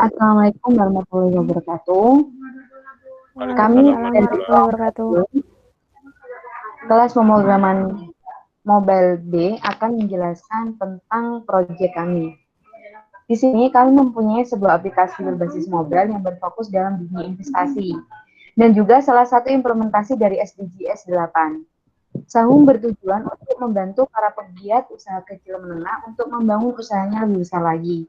Assalamualaikum warahmatullahi wabarakatuh. Kami Waalaikumsalam dari warahmatullahi wabarakatuh. kelas pemrograman Mobile B akan menjelaskan tentang proyek kami. Di sini kami mempunyai sebuah aplikasi berbasis mobile yang berfokus dalam dunia investasi dan juga salah satu implementasi dari SDGs 8. Sahum bertujuan untuk membantu para pegiat usaha kecil menengah untuk membangun usahanya lebih besar lagi.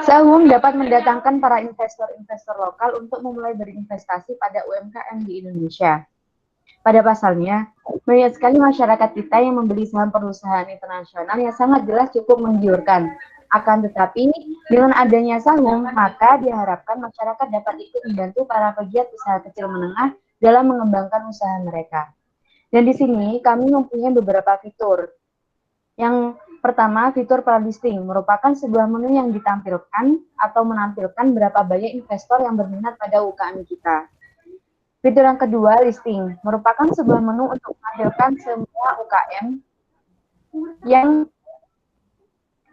Sahum dapat mendatangkan para investor-investor lokal untuk memulai berinvestasi pada UMKM di Indonesia. Pada pasalnya, banyak sekali masyarakat kita yang membeli saham perusahaan internasional yang sangat jelas cukup menggiurkan. Akan tetapi, dengan adanya saham, maka diharapkan masyarakat dapat ikut membantu para pegiat usaha kecil menengah dalam mengembangkan usaha mereka. Dan di sini kami mempunyai beberapa fitur. Yang pertama, fitur pre-listing merupakan sebuah menu yang ditampilkan atau menampilkan berapa banyak investor yang berminat pada UKM kita. Fitur yang kedua, listing, merupakan sebuah menu untuk menampilkan semua UKM yang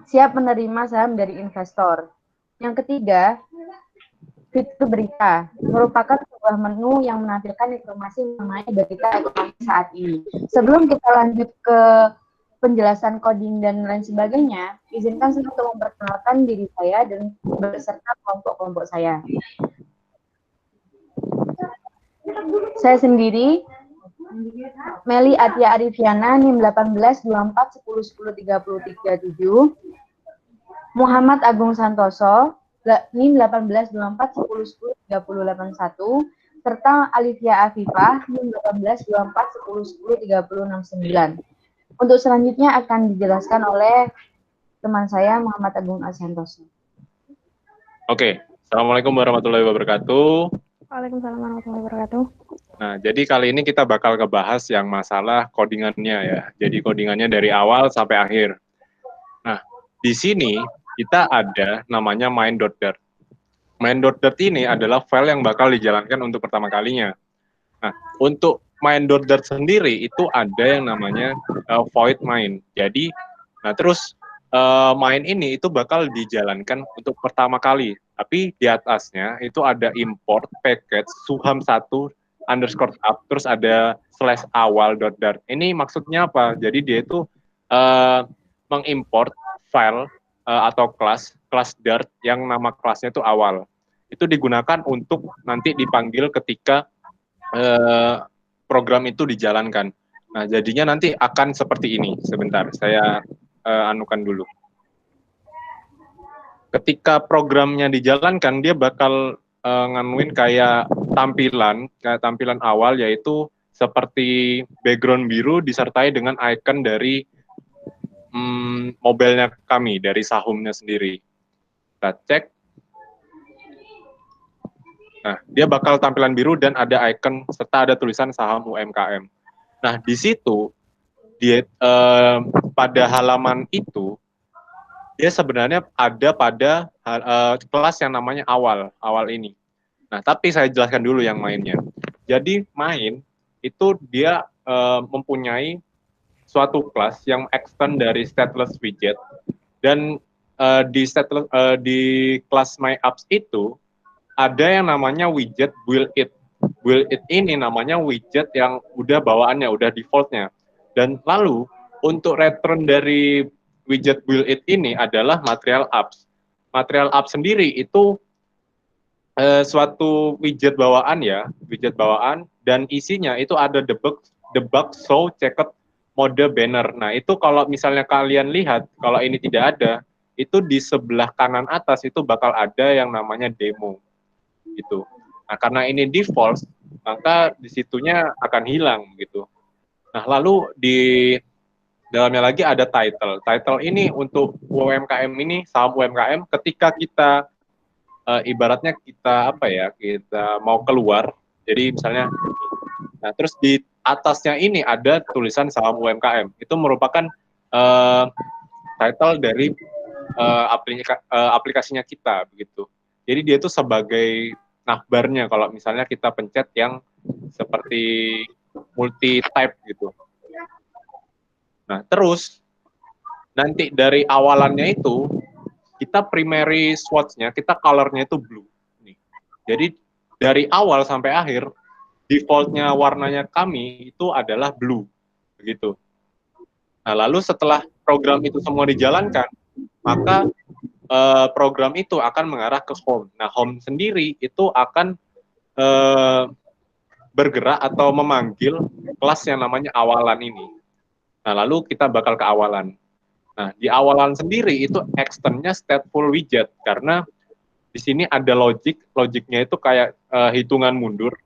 siap menerima saham dari investor. Yang ketiga, fitur berita, merupakan sebuah menu yang menampilkan informasi mengenai berita ekonomi saat ini. Sebelum kita lanjut ke penjelasan coding dan lain sebagainya, izinkan saya untuk memperkenalkan diri saya dan beserta kelompok-kelompok saya. Saya sendiri, Meli Atia Arifiana, NIM 182410103337, Muhammad Agung Santoso, NIM 182410103081, serta Alivia Afifah, NIM 182410103069. Untuk selanjutnya akan dijelaskan oleh teman saya, Muhammad Agung Santoso. Oke, Assalamualaikum warahmatullahi wabarakatuh. Waalaikumsalam warahmatullahi wabarakatuh. Nah, jadi kali ini kita bakal ngebahas yang masalah codingannya ya. Jadi codingannya dari awal sampai akhir. Nah, di sini kita ada namanya main.dart. Main.dart ini adalah file yang bakal dijalankan untuk pertama kalinya. Nah, untuk main.dart sendiri itu ada yang namanya void main. Jadi, nah terus main ini itu bakal dijalankan untuk pertama kali. Tapi di atasnya itu ada import package suham 1 underscore up, terus ada slash awal.dart. Ini maksudnya apa? Jadi dia itu mengimport file atau kelas Dart yang nama kelasnya itu awal. Itu digunakan untuk nanti dipanggil ketika program itu dijalankan. Nah, jadinya nanti akan seperti ini. Sebentar, saya anukan dulu. Ketika programnya dijalankan, dia bakal nganuin kayak tampilan awal, yaitu seperti background biru disertai dengan icon dari mobilenya kami, dari sahumnya sendiri. Kita cek. Nah, dia bakal tampilan biru dan ada icon serta ada tulisan saham UMKM. Nah, di situ dia pada halaman itu dia sebenarnya ada pada kelas yang namanya awal ini. Nah, tapi saya jelaskan dulu yang mainnya. Jadi main itu dia mempunyai suatu kelas yang extend dari stateless widget, dan di kelas my apps itu ada yang namanya widget build it. Build it ini namanya widget yang udah bawaannya, udah defaultnya. Dan lalu untuk return dari widget build it ini adalah material apps. Material apps sendiri itu suatu widget bawaan ya, widget bawaan, dan isinya itu ada debug show checked mode banner. Nah, itu kalau misalnya kalian lihat, kalau ini tidak ada, itu di sebelah kanan atas itu bakal ada yang namanya demo. Gitu. Nah, karena ini default, maka disitunya akan hilang gitu. Nah, lalu di dalamnya lagi ada title. Title ini untuk UMKM ini, saham UMKM, ketika kita ibaratnya kita kita mau keluar. Jadi misalnya, nah terus di atasnya ini ada tulisan saham UMKM. Itu merupakan title dari aplikasinya kita begitu. Jadi dia itu sebagai navbarnya kalau misalnya kita pencet yang seperti multi type gitu. Nah, terus nanti dari awalannya itu kita primary swatch-nya, kita color-nya itu blue. Nih. Jadi dari awal sampai akhir default-nya warnanya kami itu adalah blue, begitu. Nah, lalu setelah program itu semua dijalankan, maka program itu akan mengarah ke home. Nah, home sendiri itu akan bergerak atau memanggil kelas yang namanya awalan ini. Nah, lalu kita bakal ke awalan. Nah, di awalan sendiri itu externnya stateful widget, karena di sini ada logiknya itu kayak hitungan mundur.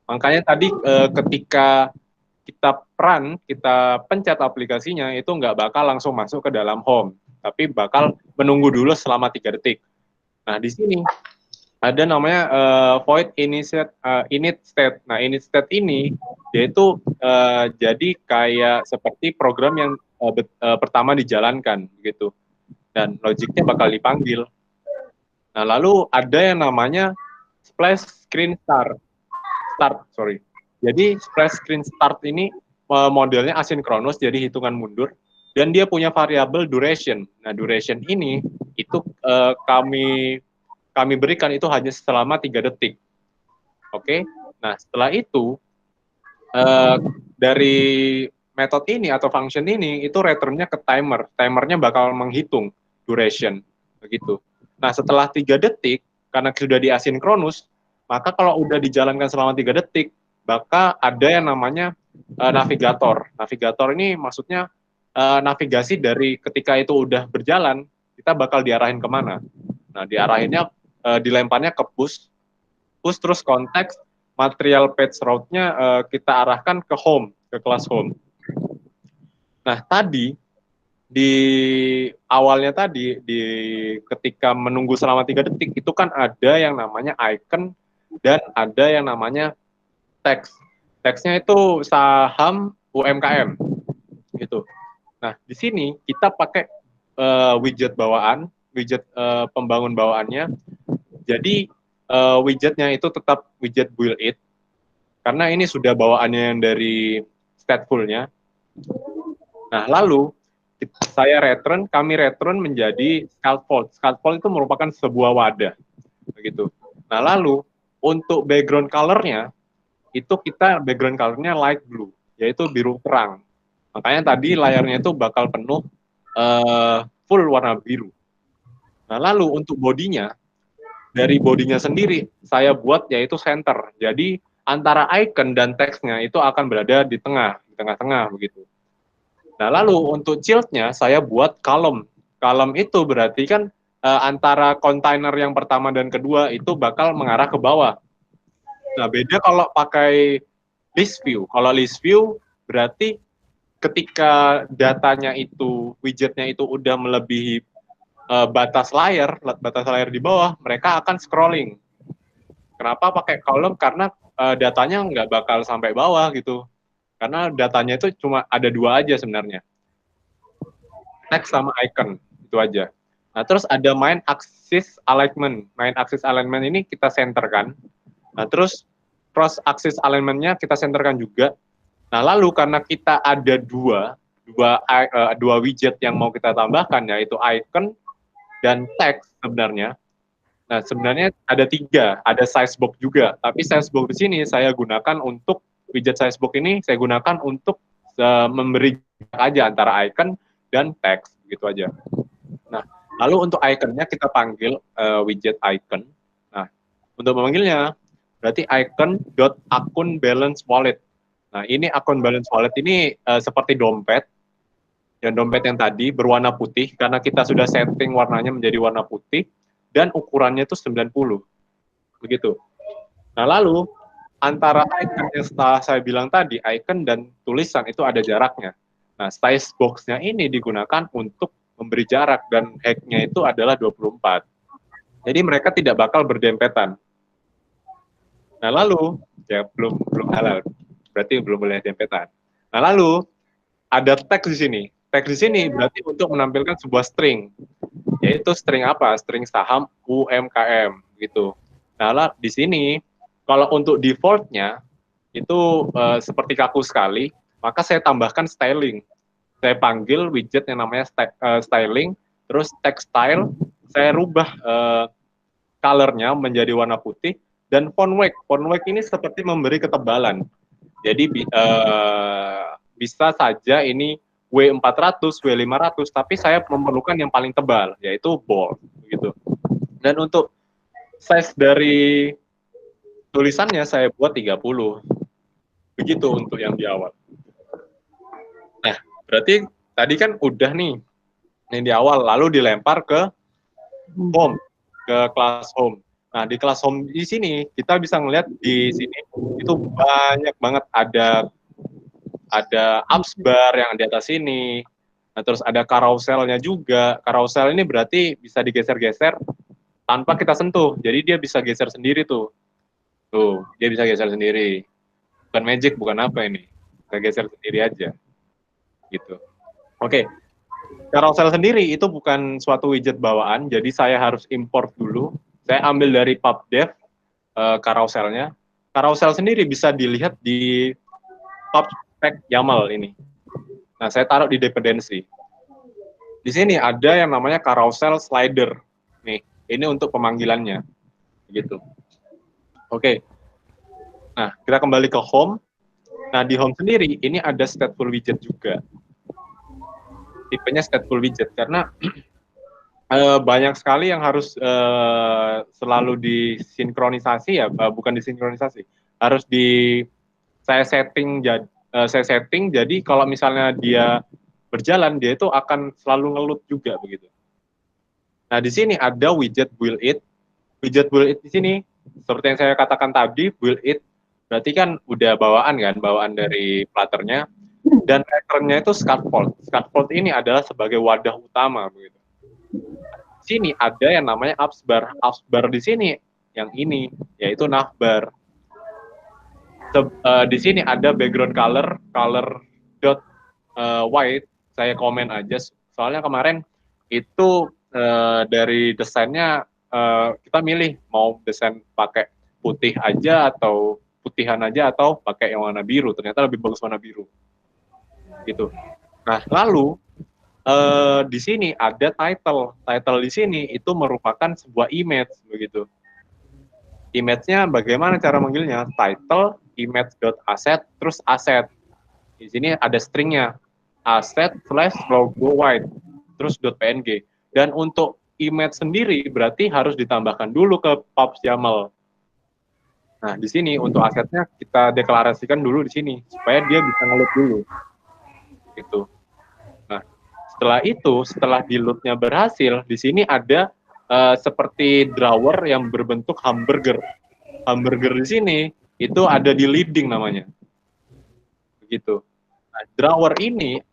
Makanya tadi ketika kita kita pencet aplikasinya, itu nggak bakal langsung masuk ke dalam home, tapi bakal menunggu dulu selama 3 detik. Nah, di sini ada namanya void init state. Nah, init state ini yaitu jadi kayak seperti program yang pertama dijalankan gitu, dan logiknya bakal dipanggil. Nah, lalu ada yang namanya splash screen start. Jadi splash screen start ini modelnya asinkronus, jadi hitungan mundur, dan dia punya variabel duration. Nah, duration ini itu kami berikan itu hanya selama 3 detik. Oke. Nah, setelah itu dari metode ini atau function ini itu returnnya ke timer. Timernya bakal menghitung duration, begitu. Nah, setelah 3 detik, karena sudah diasinkronus, maka kalau udah dijalankan selama 3 detik, maka ada yang namanya navigator. Navigator ini maksudnya navigasi dari ketika itu udah berjalan, kita bakal diarahin kemana. Nah, diarahinnya dilemparnya ke push terus konteks, material page route-nya kita arahkan ke home, ke kelas home. Nah, tadi di awalnya tadi ketika menunggu selama 3 detik itu kan ada yang namanya icon dan ada yang namanya teks. Teksnya itu saham UMKM gitu. Nah, di sini kita pakai widget bawaan, widget pembangun bawaannya. Jadi widgetnya itu tetap widget built-in karena ini sudah bawaannya yang dari stateful-nya. Nah, lalu kami return menjadi scaffold. Scaffold itu merupakan sebuah wadah, begitu. Nah, lalu untuk background color-nya itu kita background color-nya light blue, yaitu biru terang. Makanya tadi layarnya itu bakal penuh full warna biru. Nah, lalu untuk bodinya, dari bodinya sendiri saya buat yaitu center. Jadi antara icon dan teksnya itu akan berada di tengah-tengah begitu. Nah, lalu untuk child-nya saya buat column. Column itu berarti kan antara kontainer yang pertama dan kedua itu bakal mengarah ke bawah. Nah, beda kalau pakai list view. Kalau list view berarti ketika datanya itu, widgetnya itu udah melebihi batas layar di bawah, mereka akan scrolling. Kenapa pakai column? Karena datanya nggak bakal sampai bawah gitu. Karena datanya itu cuma ada 2 aja sebenarnya. Text sama icon, itu aja. Nah, terus ada main axis alignment. Main axis alignment ini kita centerkan. Nah, terus cross axis alignment-nya kita centerkan juga. Nah, lalu karena kita ada dua widget yang mau kita tambahkan, yaitu icon dan text sebenarnya. Nah, sebenarnya ada 3, ada size box juga. Tapi size box di sini saya gunakan untuk widget size box ini saya gunakan untuk memberi aja antara icon dan text, gitu aja. Nah, lalu untuk iconnya kita panggil widget icon. Nah, untuk memanggilnya berarti icon.akun balance wallet. Nah, ini akun balance wallet ini seperti dompet. Yang dompet yang tadi berwarna putih karena kita sudah setting warnanya menjadi warna putih dan ukurannya itu 90. Begitu. Nah, lalu antara icon yang setelah saya bilang tadi, icon dan tulisan itu ada jaraknya. Nah, size box-nya ini digunakan untuk memberi jarak dan hack-nya itu adalah 24. Jadi mereka tidak bakal berdempetan. Nah, lalu ya belum halal. Berarti belum boleh dempetan. Nah, lalu ada teks di sini. Teks di sini berarti untuk menampilkan sebuah string. Yaitu string apa? String saham UMKM gitu. Nah, di sini kalau untuk default-nya itu seperti kaku sekali, maka saya tambahkan styling. saya panggil widget yang namanya styling, terus textile, saya rubah color-nya menjadi warna putih, dan font weight ini seperti memberi ketebalan. Jadi bisa saja ini W400, W500, tapi saya memerlukan yang paling tebal, yaitu bold, begitu. Dan untuk size dari tulisannya saya buat 30. Begitu untuk yang di awal. Nah, berarti tadi kan udah nih yang di awal, lalu dilempar ke home, ke kelas home. Nah, di kelas home di sini kita bisa ngelihat di sini itu banyak banget ada apps bar yang di atas sini. Nah, terus ada carouselnya juga. Carousel ini berarti bisa digeser-geser tanpa kita sentuh. Jadi dia bisa geser sendiri tuh. Tuh, dia bisa geser sendiri. Bukan magic, bukan apa ini. Kita geser sendiri aja. Gitu. Oke. Carousel sendiri itu bukan suatu widget bawaan, jadi saya harus import dulu. Saya ambil dari pubdev carouselnya. Carousel sendiri bisa dilihat di pubspec YAML ini. Nah, saya taruh di dependency. Di sini ada yang namanya carousel slider. Nih, ini untuk pemanggilannya. Gitu. Oke. Nah, kita kembali ke home. Nah, di home sendiri, ini ada stateful widget juga. Tipenya stateful widget, karena banyak sekali yang harus selalu disinkronisasi ya, bukan disinkronisasi, harus saya setting jadi kalau misalnya dia berjalan, dia itu akan selalu ngeload juga begitu. Nah, di sini ada widget build-it. Widget build-it di sini, seperti yang saya katakan tadi, build-it berarti kan udah bawaan dari Flutter-nya, dan pattern-nya itu scaffold. Scaffold ini adalah sebagai wadah utama begitu. Di sini ada yang namanya apps bar. Apps bar di sini yang ini yaitu navbar. Di sini ada background color dot white. Saya komen aja soalnya kemarin itu dari desainnya kita milih mau desain pakai putih aja atau putihan aja atau pakai yang warna biru. Ternyata lebih bagus warna biru. Gitu. Nah, lalu di sini ada title. Title di sini itu merupakan sebuah image begitu. Image-nya bagaimana cara manggilnya? Title image.asset terus asset. Di sini ada stringnya asset/logo white terus .png. Dan untuk image sendiri berarti harus ditambahkan dulu ke pubs YAML. Nah, di sini untuk asetnya kita deklarasikan dulu di sini supaya dia bisa nge-load dulu. Gitu. Nah, setelah di load-nya berhasil, di sini ada seperti drawer yang berbentuk hamburger. Hamburger di sini itu ada di leading namanya. Begitu. Nah, drawer ini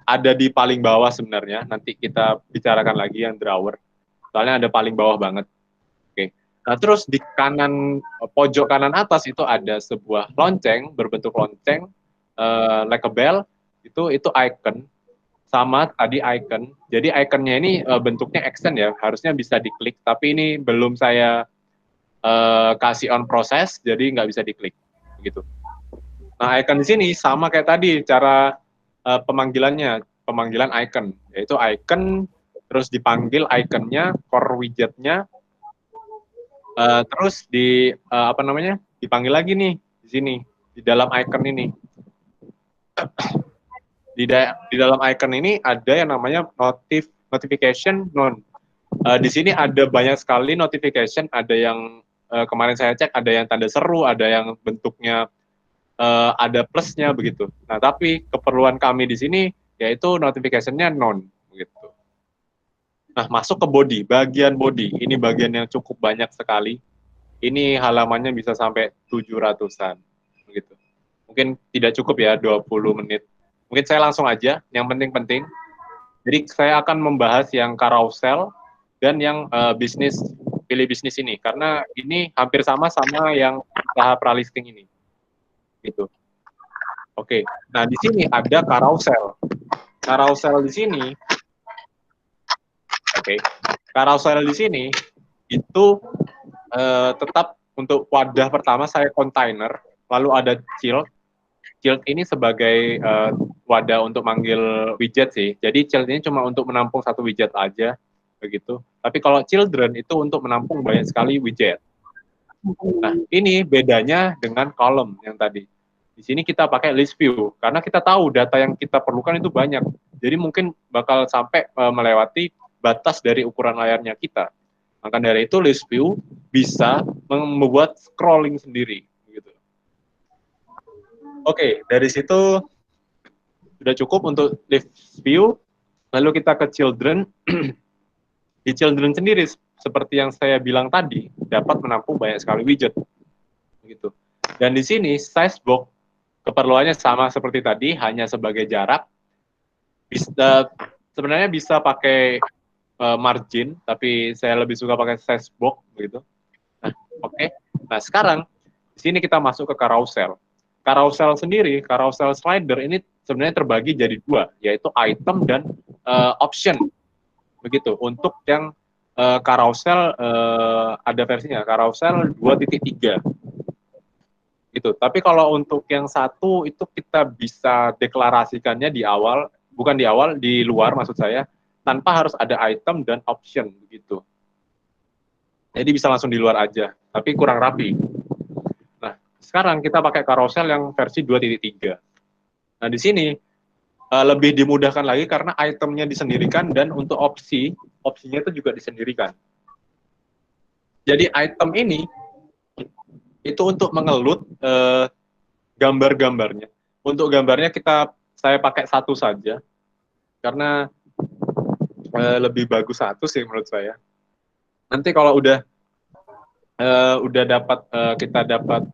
ada di paling bawah sebenarnya. Nanti kita bicarakan lagi yang drawer. Soalnya ada paling bawah banget. Oke. Nah, terus di pojok kanan atas itu ada sebuah lonceng berbentuk lonceng like a bell. Itu icon sama tadi icon. Jadi iconnya ini bentuknya extend ya, harusnya bisa diklik. Tapi ini belum saya kasih on proses, jadi nggak bisa diklik. Begitu. Nah, icon di sini sama kayak tadi cara pemanggilannya, pemanggilan icon, yaitu icon terus dipanggil iconnya, core widgetnya, terus dipanggil lagi nih di sini di dalam icon ini. Di dalam icon ini ada yang namanya notification none. Di sini ada banyak sekali notification, ada yang kemarin saya cek ada yang tanda seru, ada yang bentuknya ada plusnya begitu. Nah, tapi keperluan kami di sini yaitu notification-nya none begitu. Nah, masuk ke body, bagian body. Ini bagian yang cukup banyak sekali. Ini halamannya bisa sampai 700-an begitu. Mungkin tidak cukup ya 20 menit. Mungkin saya langsung aja yang penting-penting. Jadi saya akan membahas yang carousel dan yang pilih bisnis ini karena ini hampir sama yang tahap pralisting ini. Gitu. Oke. Nah, di sini ada carousel. Carousel di sini carousel di sini itu tetap untuk wadah pertama saya container, lalu ada child. Child ini sebagai wadah untuk manggil widget sih. Jadi child ini cuma untuk menampung satu widget aja begitu. Tapi kalau children itu untuk menampung banyak sekali widget. Nah, ini bedanya dengan column yang tadi. Di sini kita pakai list view karena kita tahu data yang kita perlukan itu banyak. Jadi mungkin bakal sampai melewati batas dari ukuran layarnya kita. Maka dari itu list view bisa membuat scrolling sendiri gitu. Oke, dari situ sudah cukup untuk list view. Lalu kita ke children. Di children sendiri seperti yang saya bilang tadi dapat menampung banyak sekali widget gitu. Dan di sini size box keperluannya sama seperti tadi, hanya sebagai jarak. Sebenarnya bisa pakai margin, tapi saya lebih suka pakai size box begitu. Nah, oke. Nah, sekarang di sini kita masuk ke carousel. Carousel sendiri, carousel slider ini sebenarnya terbagi jadi dua, yaitu item dan option. Begitu. Untuk yang carousel ada versinya, carousel 2.3. Gitu. Tapi kalau untuk yang satu itu kita bisa deklarasikannya di awal, bukan di awal, di luar maksud saya, tanpa harus ada item dan option begitu. Jadi bisa langsung di luar aja, tapi kurang rapi. Nah, sekarang kita pakai carousel yang versi 2.3. Nah, di sini lebih dimudahkan lagi karena itemnya disendirikan dan untuk opsinya itu juga disendirikan. Jadi item ini itu untuk mengelut gambar-gambarnya. Untuk gambarnya saya pakai satu saja karena lebih bagus satu sih menurut saya. Nanti kalau udah dapat kita dapat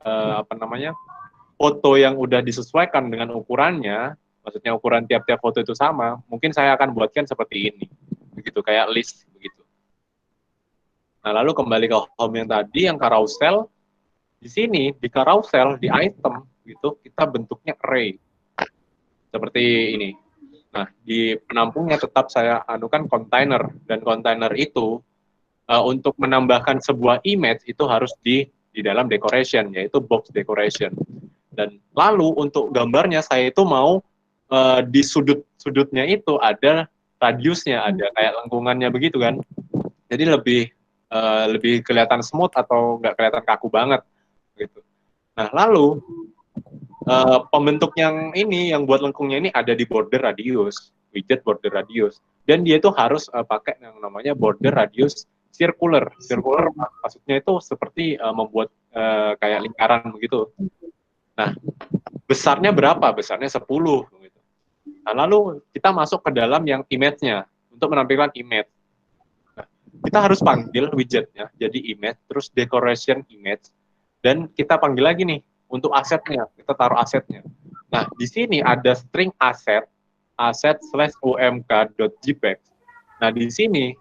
foto yang udah disesuaikan dengan ukurannya, maksudnya ukuran tiap-tiap foto itu sama, mungkin saya akan buatkan seperti ini, begitu kayak list begitu. Nah lalu kembali ke home yang tadi, yang carousel. Di sini, di carousel, di item, gitu, kita bentuknya array. Seperti ini. Nah, di penampungnya tetap saya anukan container. Dan container itu, untuk menambahkan sebuah image, itu harus di dalam decoration, yaitu box decoration. Dan lalu, untuk gambarnya, saya itu mau di sudut-sudutnya itu ada radiusnya, ada kayak lengkungannya begitu kan. Jadi lebih kelihatan smooth atau nggak kelihatan kaku banget. Gitu. Nah, lalu pembentuk yang buat lengkungnya ini ada di border radius, widget border radius, dan dia itu harus pakai yang namanya border radius circular. Circular maksudnya itu seperti membuat kayak lingkaran begitu. Nah, besarnya berapa? Besarnya 10. Gitu. Nah, lalu kita masuk ke dalam yang image-nya untuk menampilkan image. Nah, kita harus panggil widgetnya jadi image, terus decoration image. Dan kita panggil lagi nih untuk asetnya, kita taruh asetnya. Nah, di sini ada string aset/umk.jpg. Nah, di sini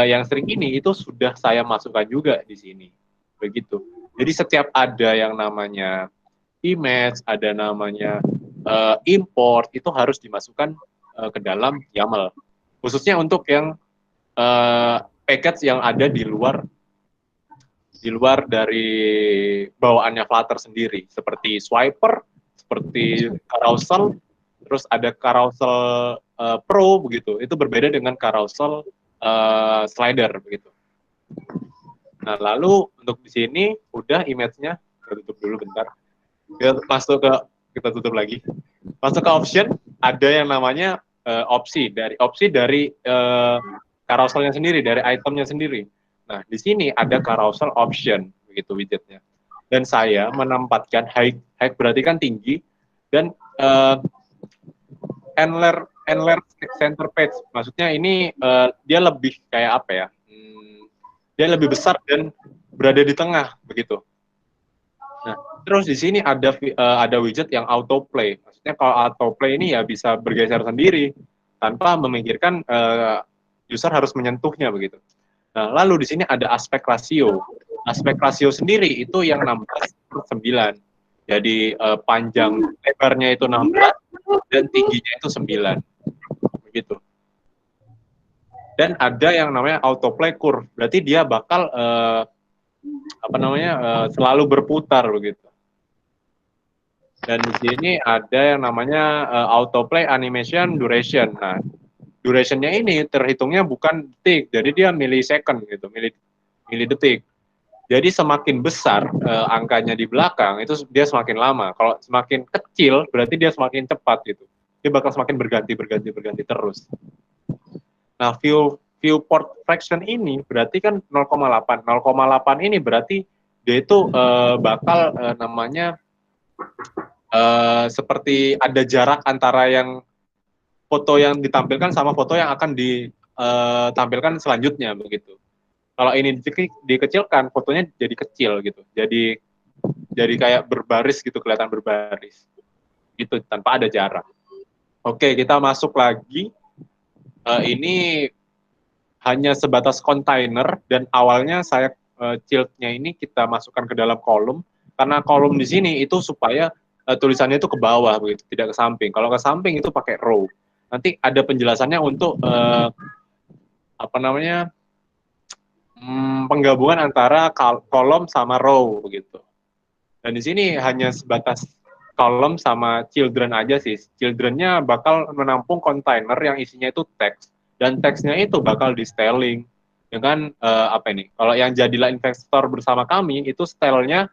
yang string ini itu sudah saya masukkan juga di sini. Begitu. Jadi setiap ada yang namanya image, ada namanya import, itu harus dimasukkan ke dalam YAML. Khususnya untuk yang package yang ada di luar dari bawaannya Flutter sendiri, seperti swiper, seperti carousel, terus ada carousel pro begitu. Itu berbeda dengan carousel slider begitu. Nah, lalu untuk di sini udah image-nya, kita tutup dulu bentar. Kita tutup lagi. Masuk ke option, ada yang namanya opsi dari carouselnya sendiri, dari itemnya sendiri. Nah, di sini ada carousel option, begitu widgetnya. Dan saya menempatkan high berarti kan tinggi, dan enlar center page. Maksudnya ini dia lebih kayak apa ya? Dia lebih besar dan berada di tengah, begitu. Nah, terus di sini ada widget yang autoplay. Maksudnya kalau autoplay ini ya bisa bergeser sendiri tanpa memikirkan user harus menyentuhnya, begitu. Nah, lalu di sini ada aspek rasio. Aspek rasio sendiri itu yang 16/9. Jadi panjang lebarnya itu 16 dan tingginya itu 9. Begitu. Dan ada yang namanya autoplay curve. Berarti dia bakal selalu berputar begitu. Dan di sini ada yang namanya autoplay animation duration. Nah, durationnya ini terhitungnya bukan detik, jadi dia millisecond gitu, milidetik. Jadi semakin besar angkanya di belakang itu dia semakin lama. Kalau semakin kecil berarti dia semakin cepat gitu. Dia bakal semakin berganti terus. Nah, viewport fraction ini berarti kan 0,8. 0,8 ini berarti dia itu bakal namanya seperti ada jarak antara yang foto yang ditampilkan sama foto yang akan ditampilkan selanjutnya begitu. Kalau ini dikecilkan, fotonya jadi kecil gitu. Jadi kayak berbaris gitu, kelihatan berbaris. Gitu, tanpa ada jarak. Oke, kita masuk lagi. Ini hanya sebatas kontainer dan awalnya saya childnya ini kita masukkan ke dalam kolom karena kolom di sini itu supaya tulisannya itu ke bawah begitu, tidak ke samping. Kalau ke samping itu pakai row. Nanti ada penjelasannya untuk apa namanya penggabungan antara kolom sama row begitu. Dan di sini hanya sebatas kolom sama children aja sih. Childrennya bakal menampung kontainer yang isinya itu teks dan teksnya itu bakal di styling dengan apa ini? Kalau yang jadilah investor bersama kami itu stylenya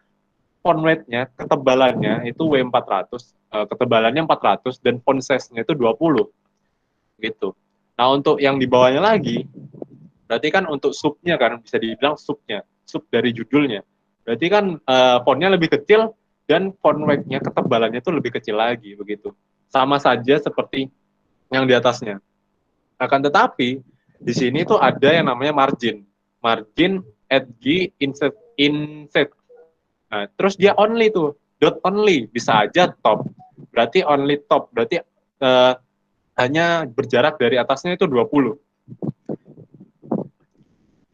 font weight-nya, ketebalannya itu W400, ketebalannya 400 dan font size-nya itu 20 gitu. Nah, untuk yang di bawahnya lagi berarti kan untuk subnya kan bisa dibilang sub dari judulnya. Berarti kan fontnya lebih kecil dan font weight-nya ketebalannya itu lebih kecil lagi begitu. Sama saja seperti yang di atasnya. Akan tetapi di sini tuh ada yang namanya margin. Margin edge inset. Nah, terus dia only tuh, dot only, bisa aja top. Berarti only top, berarti hanya berjarak dari atasnya itu 20.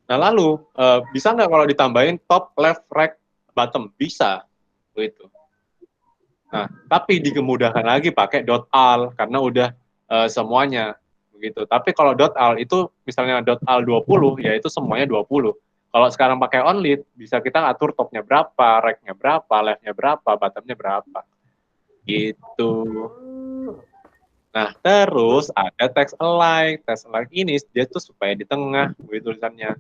Nah, lalu bisa nggak kalau ditambahin top, left, right, bottom? Bisa, begitu. Nah, tapi dikemudahkan lagi pakai .al karena udah semuanya, begitu. Tapi kalau .al itu misalnya .al 20, ya itu semuanya 20. Kalau sekarang pakai only, bisa kita atur topnya berapa, right-nya berapa, left-nya berapa, bottom-nya berapa. Gitu. Nah, terus ada text align. Text align ini dia tuh supaya di tengah, begitu tulisannya.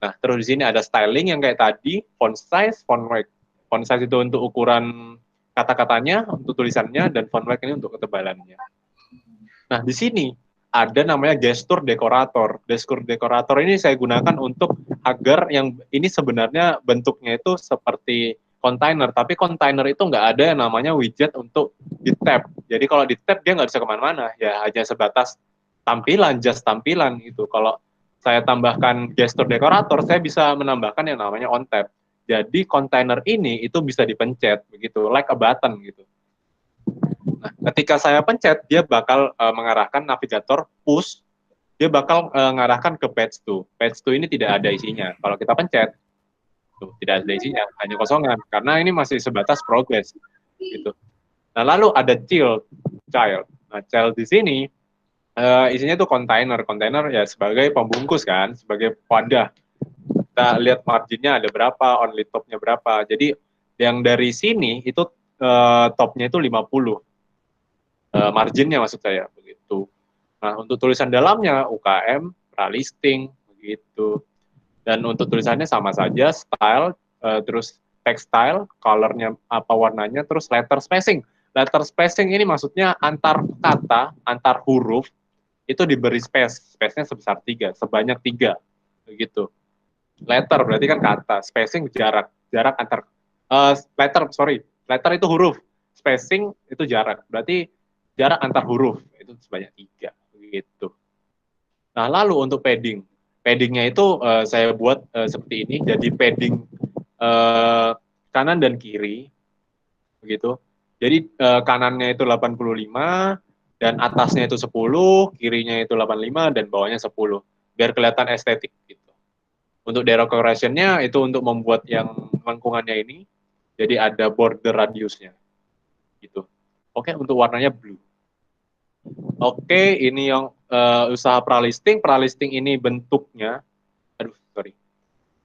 Nah, terus di sini ada styling yang kayak tadi, font size, font weight. Font size itu untuk ukuran kata-katanya, untuk tulisannya, dan font weight ini untuk ketebalannya. Nah, di sini ada namanya gestur dekorator. Gestur dekorator ini saya gunakan untuk agar yang ini sebenarnya bentuknya itu seperti kontainer, tapi kontainer itu nggak ada yang namanya widget untuk di-tab. Jadi kalau di-tab dia nggak bisa kemana-mana, ya hanya sebatas tampilan, just tampilan gitu. Kalau saya tambahkan gestur dekorator, saya bisa menambahkan yang namanya on tab. Jadi kontainer ini itu bisa dipencet begitu, like a button gitu. Nah, ketika saya pencet, dia bakal mengarahkan navigator push, dia bakal mengarahkan ke page 2. Page 2 ini tidak ada isinya. Kalau kita pencet, tuh, tidak ada isinya, hanya kosongan. Karena ini masih sebatas progress gitu. Nah, lalu ada child. Nah, child di sini isinya tuh kontainer. Kontainer ya sebagai pembungkus kan, sebagai wadah. Kita lihat marginnya ada berapa, only topnya berapa. Jadi yang dari sini itu topnya itu 50. Marginnya maksud saya begitu. Nah, untuk tulisan dalamnya UKM, pralisting begitu. Dan untuk tulisannya sama saja, style, terus textile, colornya apa warnanya, terus letter spacing. Letter spacing ini maksudnya antar kata, antar huruf itu diberi space, space-nya sebesar 3, sebanyak 3 begitu. Letter berarti kan kata, spacing jarak antar letter itu huruf, spacing itu jarak, berarti jarak antar huruf itu sebanyak 3 begitu. Nah, lalu untuk paddingnya itu saya buat seperti ini, jadi padding kanan dan kiri begitu. Jadi kanannya itu 85 dan atasnya itu 10, kirinya itu 85 dan bawahnya 10 biar kelihatan estetik gitu. Untuk decoration-nya itu untuk membuat yang lengkungannya ini jadi ada border radiusnya gitu. Oke, untuk warnanya blue. Oke, ini yang usaha pralisting. Pralisting ini bentuknya,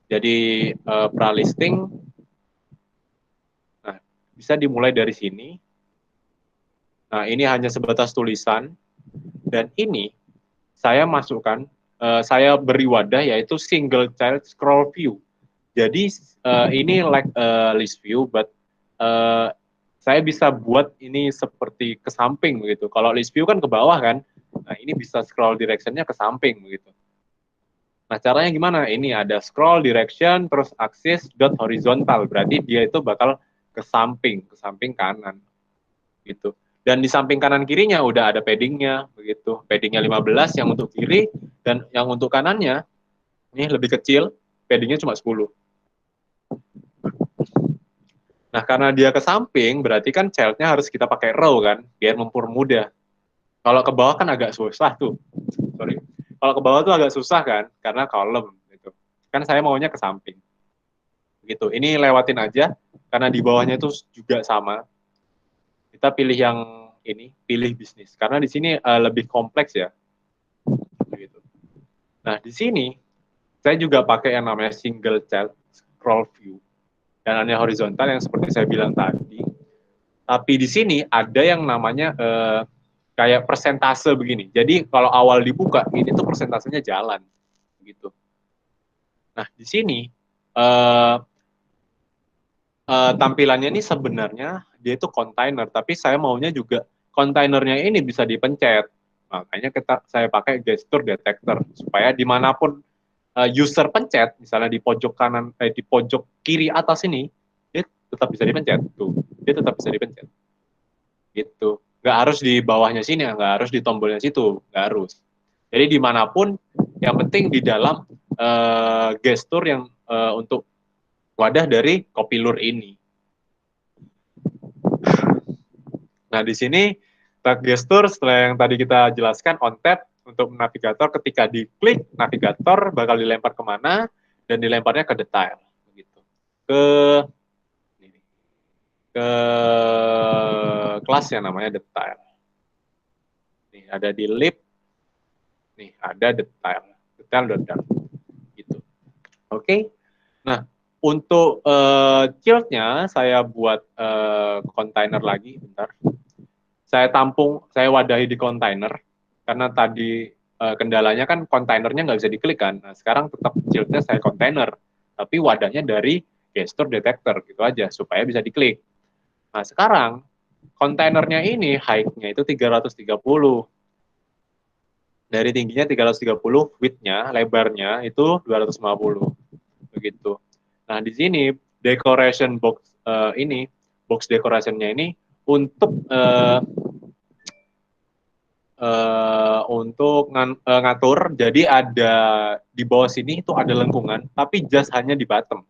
Jadi pralisting, nah bisa dimulai dari sini. Nah, ini hanya sebatas tulisan, dan ini saya masukkan, saya beri wadah yaitu single child scroll view. Jadi ini like list view, but saya bisa buat ini seperti ke samping begitu. Kalau list view kan ke bawah kan, nah ini bisa scroll directionnya ke samping begitu. Nah, caranya gimana? Ini ada scroll direction, terus axis dot horizontal. Berarti dia itu bakal ke samping kanan. Gitu. Dan di samping kanan kirinya udah ada paddingnya, begitu. Paddingnya 15 yang untuk kiri, dan yang untuk kanannya, ini lebih kecil, paddingnya cuma 10. Nah, karena dia ke samping, berarti kan child-nya harus kita pakai row kan, biar mempermudah. Kalau ke bawah kan agak susah tuh. Sorry. Kalau ke bawah tuh agak susah kan, karena column gitu. Kan saya maunya ke samping. Gitu. Ini lewatin aja, karena di bawahnya itu juga sama. Kita pilih yang ini, pilih bisnis. Karena di sini lebih kompleks ya. Gitu. Nah, di sini saya juga pakai yang namanya single child scroll view. Dan hanya horizontal yang seperti saya bilang tadi. Tapi di sini ada yang namanya kayak persentase begini. Jadi kalau awal dibuka, ini tuh persentasenya jalan. Gitu. Nah, di sini tampilannya ini sebenarnya dia itu kontainer, tapi saya maunya juga kontainernya ini bisa dipencet. Makanya saya pakai gesture detector supaya dimanapun user pencet, misalnya di pojok kanan, di pojok kiri atas ini, dia tetap bisa dipencet. Tuh, dia tetap bisa dipencet. Gitu. Nggak harus di bawahnya sini, nggak harus di tombolnya situ, nggak harus. Jadi dimanapun, yang penting di dalam gestur yang untuk wadah dari Copilure ini. Nah, di sini tag gestur setelah yang tadi kita jelaskan on tap untuk navigator, ketika diklik navigator bakal dilempar kemana dan dilemparnya ke detail, begitu. Ke kelas yang namanya detail. Nih ada di lib, nih ada detail, gitu. Oke. Nah, untuk childnya saya buat kontainer lagi, bentar. Saya tampung, saya wadahi di kontainer, karena tadi kendalanya kan kontainernya nggak bisa diklik kan. Nah, sekarang tetap childnya saya kontainer, tapi wadahnya dari gesture detector gitu aja, supaya bisa diklik. Nah, sekarang kontainernya ini height-nya itu 330. Dari tingginya 330, width-nya, lebarnya itu 250. Begitu. Nah, di sini decoration box ini, box decoration-nya ini untuk ngatur, jadi ada di bawah sini itu ada lengkungan, tapi just hanya di bottom.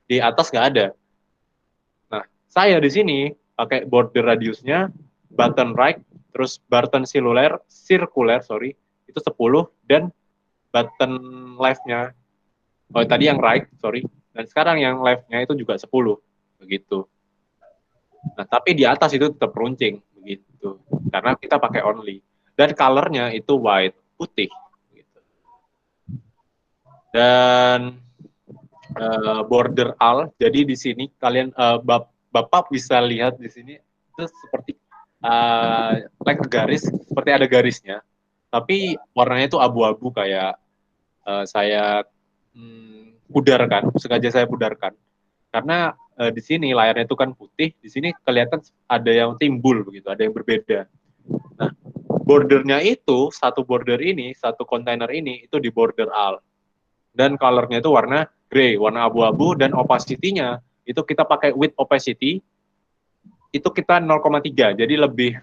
Di atas nggak ada. Nah, saya di sini pakai border radiusnya button right, terus button circular, itu 10, dan button left-nya, tadi yang right, dan sekarang yang left-nya itu juga 10, begitu. Nah, tapi di atas itu tetap runcing, begitu, karena kita pakai only. Dan color-nya itu white, putih. Gitu. Dan border all, jadi di sini kalian, Bapak bisa lihat di sini, itu seperti like garis, seperti ada garisnya, tapi warnanya itu abu-abu kayak saya pudarkan, sengaja saya pudarkan. Karena di sini layarnya itu kan putih, di sini kelihatan ada yang timbul begitu, ada yang berbeda. Nah, bordernya itu, satu border ini, satu kontainer ini, itu di border all. Dan colornya itu warna gray, warna abu-abu, dan opacity-nya itu kita pakai with opacity, itu kita 0,3, jadi lebih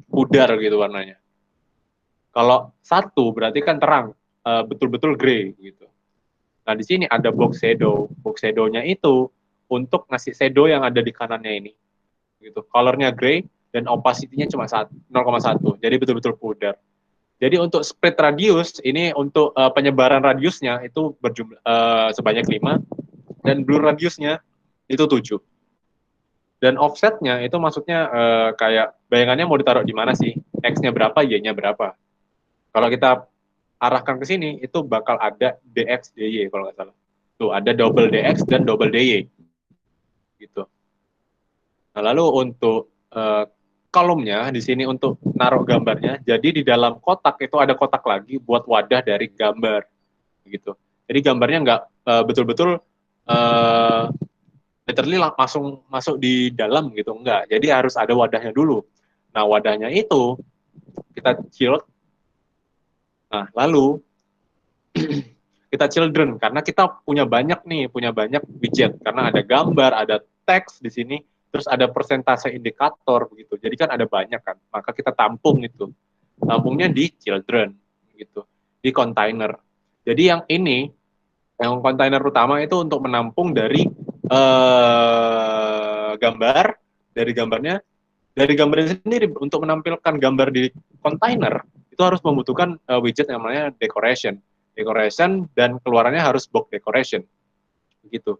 pudar gitu warnanya. Kalau satu berarti kan terang, betul-betul gray gitu. Nah, di sini ada box shadow. Box shadow-nya itu untuk ngasih shadow yang ada di kanannya ini. Gitu. Color-nya gray dan opacity-nya cuma 0,1. Jadi betul-betul pudar. Jadi untuk spread radius, ini untuk penyebaran radiusnya itu berjumlah sebanyak 5, dan blur radiusnya itu 7. Dan offsetnya itu maksudnya kayak bayangannya mau ditaruh di mana sih? X-nya berapa, Y-nya berapa. Kalau kita arahkan ke sini, itu bakal ada DX, DY kalau nggak salah. Tuh, ada double DX dan double DY. gitu. Nah, lalu untuk kolomnya di sini untuk naruh gambarnya, jadi di dalam kotak itu ada kotak lagi buat wadah dari gambar, gitu. Jadi gambarnya nggak betul-betul literally langsung masuk di dalam gitu, enggak. Jadi harus ada wadahnya dulu. Nah, wadahnya itu kita child. Nah, lalu kita children karena kita punya banyak widget karena ada gambar, ada teks di sini, terus ada persentase indikator begitu. Jadi kan ada banyak kan, maka kita tampung itu. Tampungnya di children gitu, di container. Jadi yang kontainer utama itu untuk menampung dari gambar, dari gambarnya sendiri untuk menampilkan gambar di kontainer itu harus membutuhkan widget yang namanya decoration dan keluarannya harus box decoration gitu.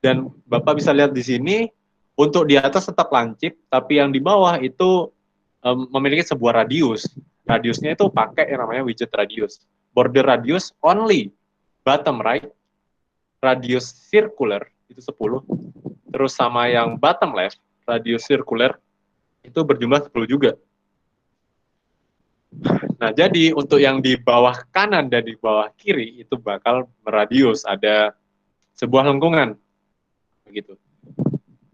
Dan Bapak bisa lihat di sini untuk di atas tetap lancip, tapi yang di bawah itu memiliki sebuah radius. Radiusnya itu pakai yang namanya widget radius. Border radius only bottom right, radius circular itu 10. Terus sama yang bottom left, radius circular itu berjumlah 10 juga. Nah, jadi untuk yang di bawah kanan dan di bawah kiri itu bakal meradius, ada sebuah lengkungan begitu.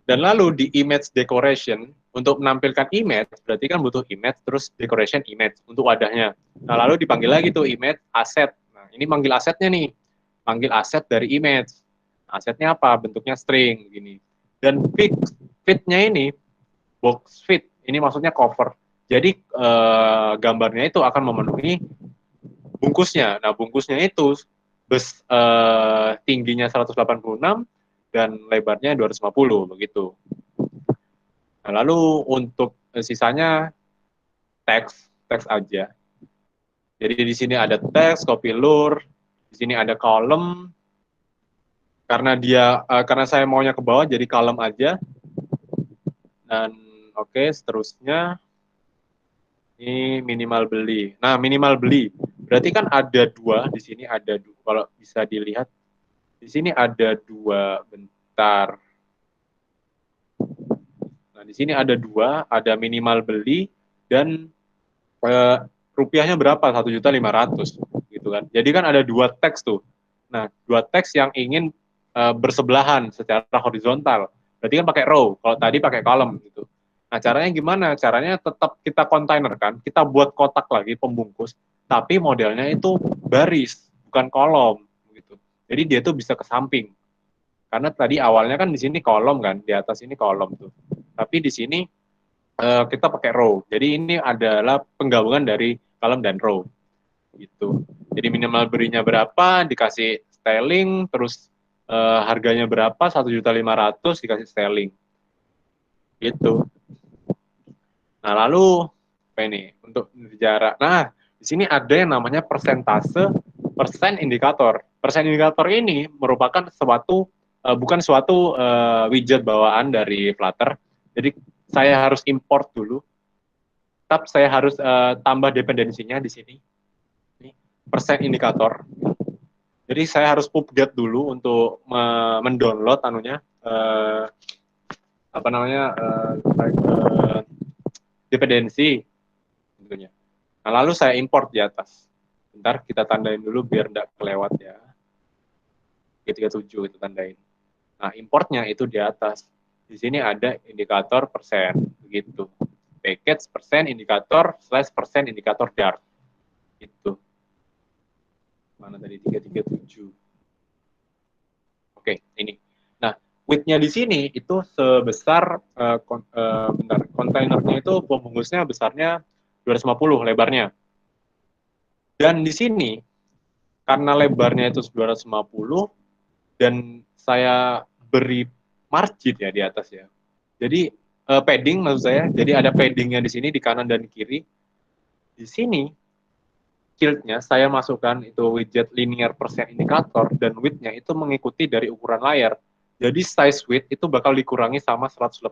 Dan lalu di image decoration, untuk menampilkan image, berarti kan butuh image, terus decoration image untuk wadahnya. Nah, lalu dipanggil lagi tuh image asset. Nah, ini manggil asetnya nih, panggil aset dari image. Asetnya apa? Bentuknya string, gini. Dan fit-nya ini, box fit, ini maksudnya cover. Jadi gambarnya itu akan memenuhi bungkusnya. Nah, bungkusnya itu tingginya 186 dan lebarnya 250 begitu. Nah, lalu untuk sisanya teks aja. Jadi di sini ada teks, copy lure, di sini ada column. Karena saya maunya ke bawah jadi column aja. Dan oke, seterusnya ini minimal beli. Nah, minimal beli berarti kan ada dua di sini, ada dua. Kalau bisa dilihat di sini ada dua, bentar. Nah, di sini ada dua, ada minimal beli dan rupiahnya berapa? 1.500.000 gitu kan. Jadi kan ada dua teks tuh. Nah, dua teks yang ingin bersebelahan secara horizontal. Berarti kan pakai row, kalau tadi pakai column gitu. Nah, caranya gimana? Caranya tetap kita kontainer kan, kita buat kotak lagi pembungkus, tapi modelnya itu baris, bukan kolom gitu. Jadi dia tuh bisa ke samping. Karena tadi awalnya kan di sini kolom kan, di atas ini kolom tuh. Tapi di sini kita pakai row. Jadi ini adalah penggabungan dari column dan row. Gitu. Jadi minimal berinya berapa, dikasih styling, terus harganya berapa, 1.500.000 dikasih styling. Gitu. Nah, lalu apa ini? Untuk jarak. Nah, di sini ada yang namanya persentase persen indikator. Persen indikator ini merupakan bukan suatu widget bawaan dari Flutter. Jadi saya harus import dulu. Tetap saya harus tambah dependensinya di sini. Ini persen indikator. Jadi saya harus update dulu untuk mendownload dependensi tentunya. Nah, lalu saya import di atas. Bentar kita tandain dulu biar tidak kelewat ya. 337 kita tandain. Nah, importnya itu di atas. Di sini ada indikator persen, begitu. Package persen indikator / persen indikator Dart. Itu. Mana tadi 337. Oke, ini. Nah, width-nya di sini itu sebesar kontainernya itu pembungkusnya besarnya 250 lebarnya. Dan di sini karena lebarnya itu 250 dan saya beri margin ya di atas ya. Jadi padding maksud saya. Jadi ada paddingnya di sini di kanan dan kiri. Di sini shieldnya saya masukkan itu widget linear percent indikator dan width-nya itu mengikuti dari ukuran layar. Jadi size width itu bakal dikurangi sama 186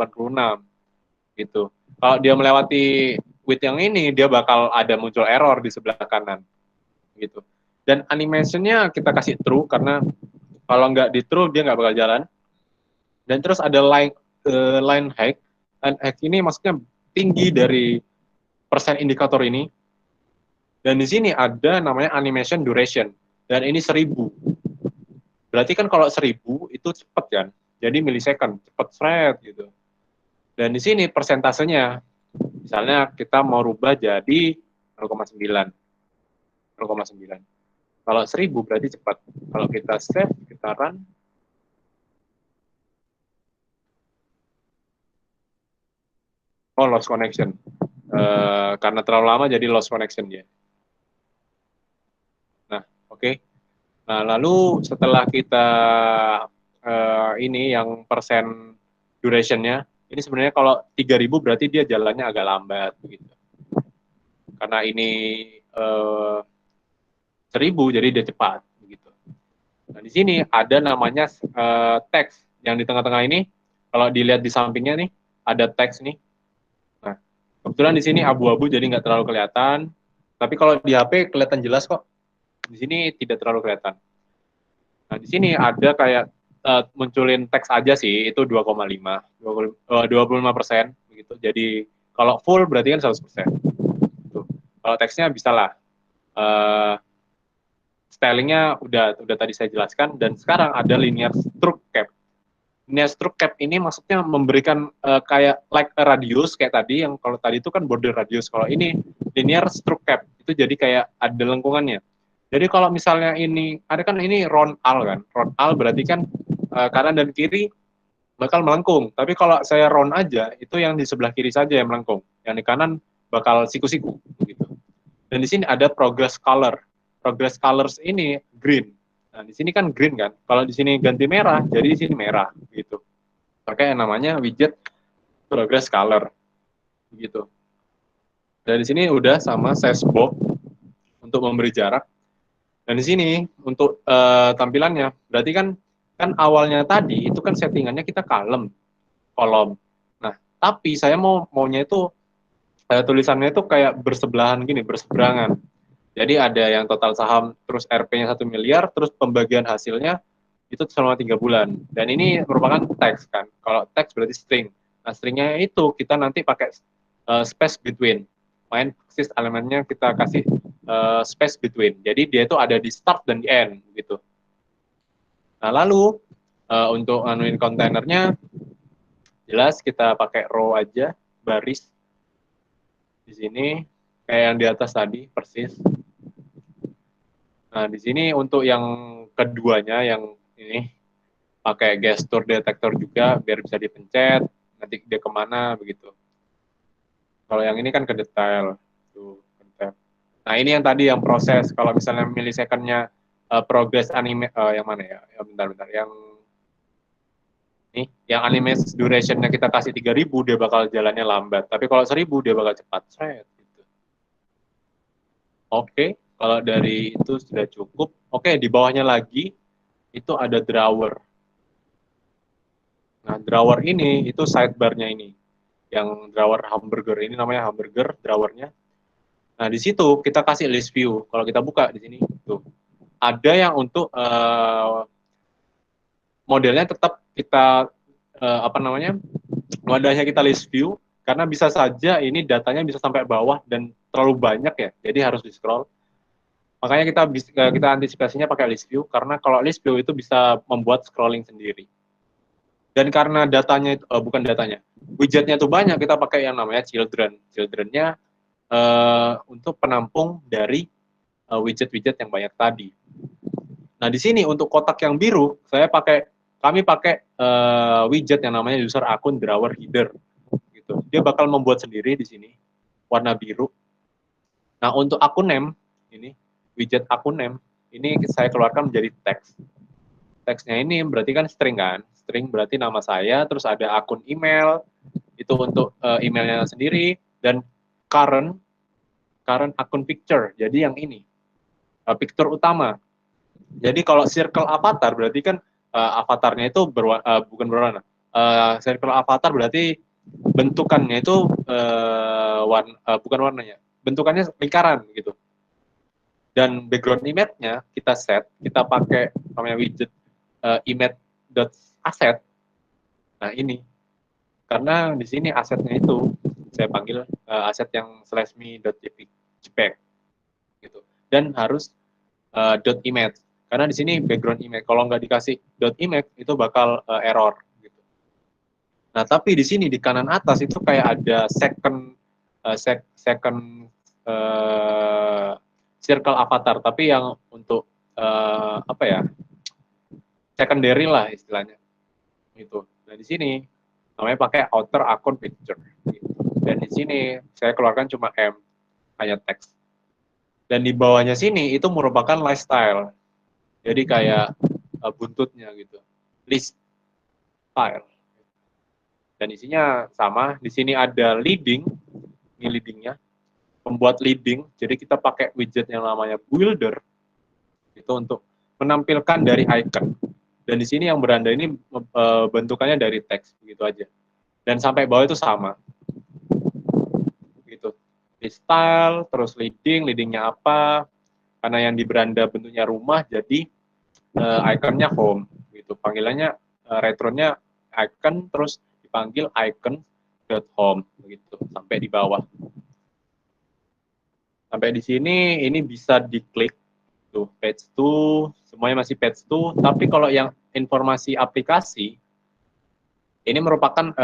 gitu. Kalau dia melewati width yang ini, dia bakal ada muncul error di sebelah kanan gitu. Dan animation-nya kita kasih true karena kalau nggak di true dia nggak bakal jalan. Dan terus ada line height. Line height ini maksudnya tinggi dari persen indikator ini. Dan di sini ada namanya animation duration. Dan ini 1000. Berarti kan kalau 1000 itu cepat kan. Jadi millisecond, cepat thread gitu. Dan di sini persentasenya, misalnya kita mau rubah jadi 0,9. 0,9. Kalau 1000 berarti cepat. Kalau kita save, kita run, oh lost connection. Karena terlalu lama jadi lost connection dia. Nah, oke. Nah, lalu setelah kita ini yang persen durationnya, ini sebenarnya kalau 3000 berarti dia jalannya agak lambat begitu. Karena ini 1000 jadi dia cepat begitu. Nah, di sini ada namanya teks yang di tengah-tengah ini. Kalau dilihat di sampingnya nih, ada teks nih. Nah, kebetulan di sini abu-abu jadi nggak terlalu kelihatan. Tapi kalau di HP kelihatan jelas kok. Di sini tidak terlalu kelihatan. Nah, di sini ada kayak munculin teks aja sih, itu 2,5, 25% begitu. Jadi kalau full berarti kan 100%. Tuh. Kalau teksnya bisa lah. Stylingnya udah tadi saya jelaskan, dan sekarang ada linear stroke cap. Linear stroke cap ini maksudnya memberikan kayak like a radius kayak tadi, yang kalau tadi itu kan border radius, kalau ini linear stroke cap itu jadi kayak ada lengkungannya. Jadi kalau misalnya ini ada kan ini round al kan, round al berarti kan kanan dan kiri bakal melengkung. Tapi kalau saya round aja itu yang di sebelah kiri saja yang melengkung, yang di kanan bakal siku-siku gitu. Dan di sini ada progress color. Progress colors ini green. Nah, di sini kan green kan. Kalau di sini ganti merah, jadi di sini merah gitu. Pakai yang namanya widget progress color gitu. Dan di sini udah sama size box untuk memberi jarak. Dan di sini untuk tampilannya, berarti kan awalnya tadi itu kan settingannya kita kolom. Nah, tapi saya maunya itu tulisannya itu kayak bersebelahan gini, berseberangan. Jadi ada yang total saham, terus RP-nya 1 miliar, terus pembagian hasilnya itu selama 3 bulan. Dan ini merupakan teks kan. Kalau teks berarti string. Nah, stringnya itu kita nanti pakai space between. Main persis elemennya kita kasih space between. Jadi dia itu ada di start dan di end gitu. Nah, lalu untuk anuin kontainernya jelas kita pakai row aja, baris. Di sini kayak yang di atas tadi persis. Nah, di sini untuk yang keduanya yang ini pakai gesture detektor juga biar bisa dipencet, nanti dia kemana begitu. Kalau yang ini kan ke detail. Tuh, ke detail. Nah, ini yang tadi yang proses. Kalau misalnya milisecondnya progress anime, yang mana ya? Bentar. Yang anime durationnya kita kasih 3000, dia bakal jalannya lambat. Tapi kalau 1000 dia bakal cepat. Gitu. Oke. Kalau dari itu sudah cukup. Oke, di bawahnya lagi itu ada drawer. Nah, drawer ini itu sidebar-nya ini. Yang drawer hamburger ini namanya hamburger drawernya. Nah, di situ kita kasih list view. Kalau kita buka di sini tuh. Ada yang untuk modelnya tetap kita apa namanya? Wadahnya kita list view karena bisa saja ini datanya bisa sampai bawah dan terlalu banyak ya. Jadi harus di-scroll. Makanya kita antisipasinya pakai list view karena kalau list view itu bisa membuat scrolling sendiri. Dan karena datanya itu bukan datanya, widgetnya itu banyak, kita pakai yang namanya children. Childrennya untuk penampung dari widget-widget yang banyak tadi. Nah, di sini untuk kotak yang biru, kami pakai widget yang namanya user akun drawer header. Gitu. Dia bakal membuat sendiri di sini warna biru. Nah, untuk akun name ini widget akun name ini saya keluarkan menjadi teks. Teksnya ini berarti kan string kan? String berarti nama saya, terus ada akun email, itu untuk emailnya sendiri, dan current akun picture. Jadi yang ini, picture utama. Jadi kalau circle avatar berarti kan avatarnya itu bukan berwarna. Circle avatar berarti bentukannya itu bukan warnanya. Bentukannya lingkaran gitu. Dan background image-nya kita set, kita pakai namanya widget image.asset. Nah ini, karena di sini asetnya itu saya panggil aset yang /me.jpg gitu, dan harus .image, karena di sini background image. Kalau nggak dikasih .image itu bakal error gitu. Nah tapi di sini di kanan atas itu kayak ada second circle avatar, tapi yang untuk apa ya, secondary lah istilahnya gitu. Nah di sini namanya pakai outer account picture gitu. Dan di sini saya keluarkan cuma M, hanya teks. Dan di bawahnya sini itu merupakan lifestyle, jadi kayak buntutnya gitu, list file. Dan isinya sama. Di sini ada leading, ini leadingnya, pembuat leading. Jadi kita pakai widget yang namanya builder itu untuk menampilkan dari icon. Dan di sini yang beranda ini bentukannya dari teks, begitu aja. Dan sampai bawah itu sama. Gitu. Di style, terus leadingnya apa? Karena yang di beranda bentuknya rumah, jadi ikonnya home. Gitu. Panggilannya retronnya icon, terus dipanggil icon.home begitu sampai di bawah. Sampai di sini ini bisa diklik tuh page 2, semuanya masih page 2, tapi kalau yang informasi aplikasi ini merupakan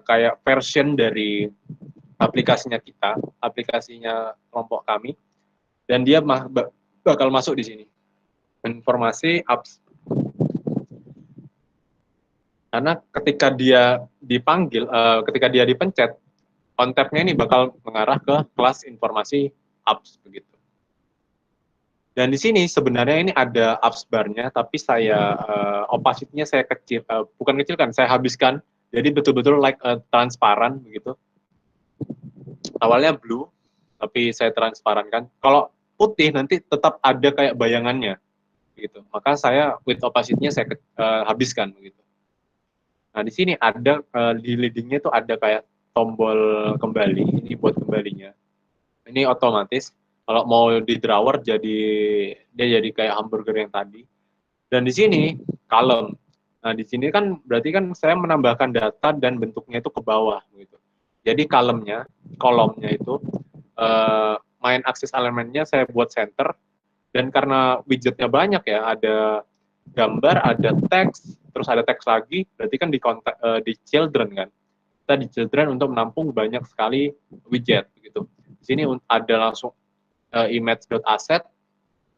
kayak version dari aplikasinya kita, aplikasinya kelompok kami, dan dia bakal masuk di sini. Informasi apps. Karena ketika dia dipanggil, ketika dia dipencet, on tab-nya ini bakal mengarah ke kelas informasi apps begitu. Dan di sini sebenarnya ini ada apps bar-nya, tapi saya opacity-nya saya kecil, bukan kecilkan, saya habiskan. Jadi betul-betul like transparan begitu. Awalnya blue, tapi saya transparankan. Kalau putih nanti tetap ada kayak bayangannya, gitu. Maka saya with opacity-nya saya habiskan begitu. Nah, di sini ada di leading-nya itu ada kayak tombol kembali, ini buat kembalinya. Ini otomatis, kalau mau di drawer jadi dia jadi kayak hamburger yang tadi. Dan di sini column. Nah, di sini kan berarti kan saya menambahkan data dan bentuknya itu ke bawah gitu. Jadi kolomnya itu main aksis elemennya saya buat center, dan karena widgetnya banyak ya, ada gambar, ada teks, terus ada teks lagi, berarti kan di children kan. Kita di children untuk menampung banyak sekali widget gitu. Di sini ada langsung image.asset.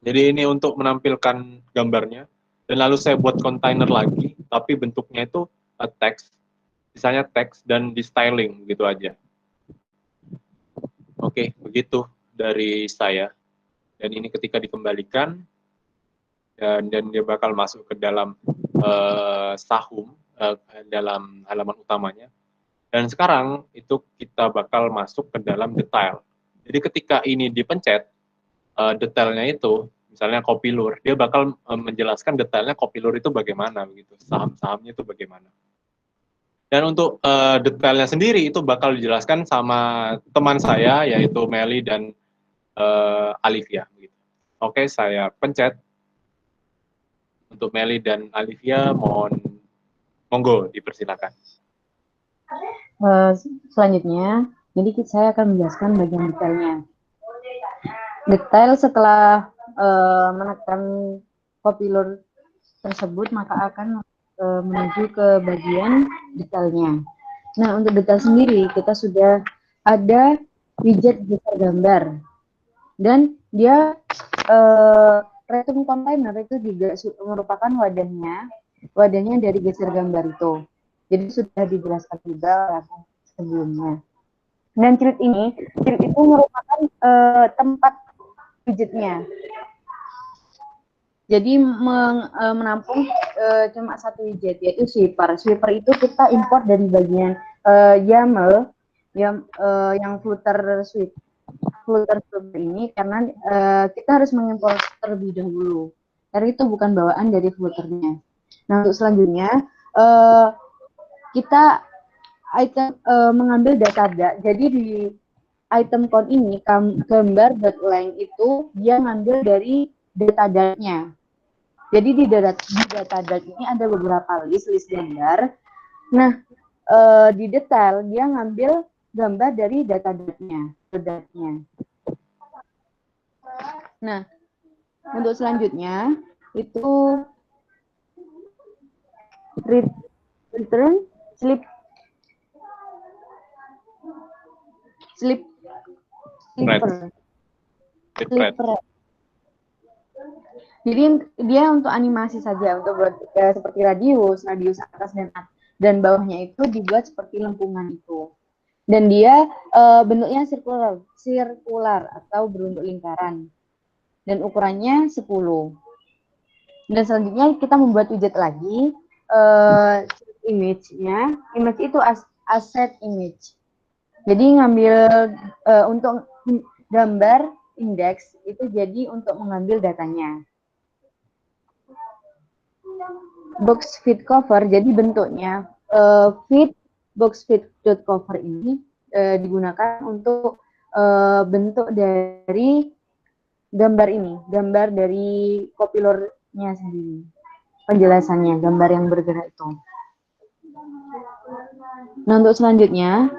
Jadi ini untuk menampilkan gambarnya. Dan lalu saya buat container lagi, tapi bentuknya itu teks. Misalnya teks dan di styling gitu aja. Oke, begitu dari saya. Dan ini ketika dikembalikan, dan dia bakal masuk ke dalam Sahum, dalam halaman utamanya. Dan sekarang itu kita bakal masuk ke dalam detail. Jadi ketika ini dipencet, detailnya itu, misalnya Copilur, dia bakal menjelaskan detailnya Copilur itu bagaimana, begitu, saham-sahamnya itu bagaimana. Dan untuk detailnya sendiri itu bakal dijelaskan sama teman saya, yaitu Meli dan Alivia. Begitu. Oke, saya pencet. Untuk Meli dan Alivia, monggo dipersilakan. Selanjutnya, jadi saya akan menjelaskan bagian detailnya. Detail setelah menekan Copilur tersebut, maka akan menuju ke bagian detailnya. Nah, untuk detail sendiri, kita sudah ada widget geser gambar. Dan dia return container itu juga merupakan wadahnya dari geser gambar itu. Jadi sudah dijelaskan juga sebelumnya. Dan cirit itu merupakan tempat widgetnya. Jadi menampung cuma satu widget, yaitu sweeper. Sweeper itu kita import dari bagian YAML yang Flutter ini, karena kita harus mengimpor terlebih dahulu. Karena itu bukan bawaan dari Flutternya. Nah, untuk selanjutnya kita mengambil data. Jadi di item count ini gambar.length itu dia ngambil dari data.nya. Jadi di data.dat ini ada beberapa list gambar Nah, di detail dia ngambil gambar dari data-datanya. Nah, untuk selanjutnya itu return slipper. Jadi dia untuk animasi saja, untuk buat seperti radius atas dan bawahnya itu dibuat seperti lengkungan itu. Dan dia bentuknya sirkular atau berbentuk lingkaran. Dan ukurannya 10. Dan selanjutnya kita membuat widget lagi. Image itu asset image. Jadi ngambil untuk gambar indeks itu jadi untuk mengambil datanya. Box feed cover, jadi bentuknya box feed.cover ini digunakan untuk bentuk dari gambar dari copilornya sendiri, penjelasannya, gambar yang bergerak itu. Nah, untuk selanjutnya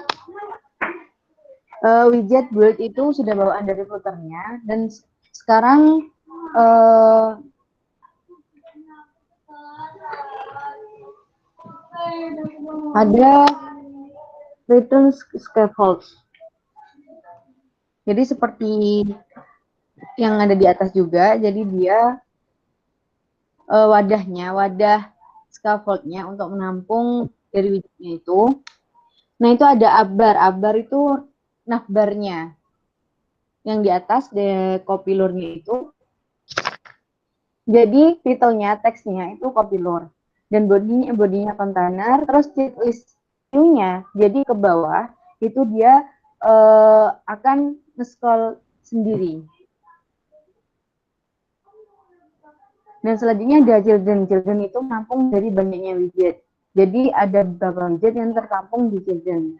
widget build itu sudah bawaan dari footernya, dan sekarang ada return scaffold. Jadi seperti yang ada di atas juga, jadi dia wadah scaffoldnya untuk menampung dari widgetnya itu. Nah, itu ada abar itu navbarnya. Yang di atas copilornya itu. Jadi titelnya, teksnya itu copilor. Dan bodinya container, terus checklist view-nya, jadi ke bawah itu dia akan nge-scroll sendiri. Dan selanjutnya ada children itu menampung dari banyaknya widget. Jadi ada beberapa widget yang tertampung di children.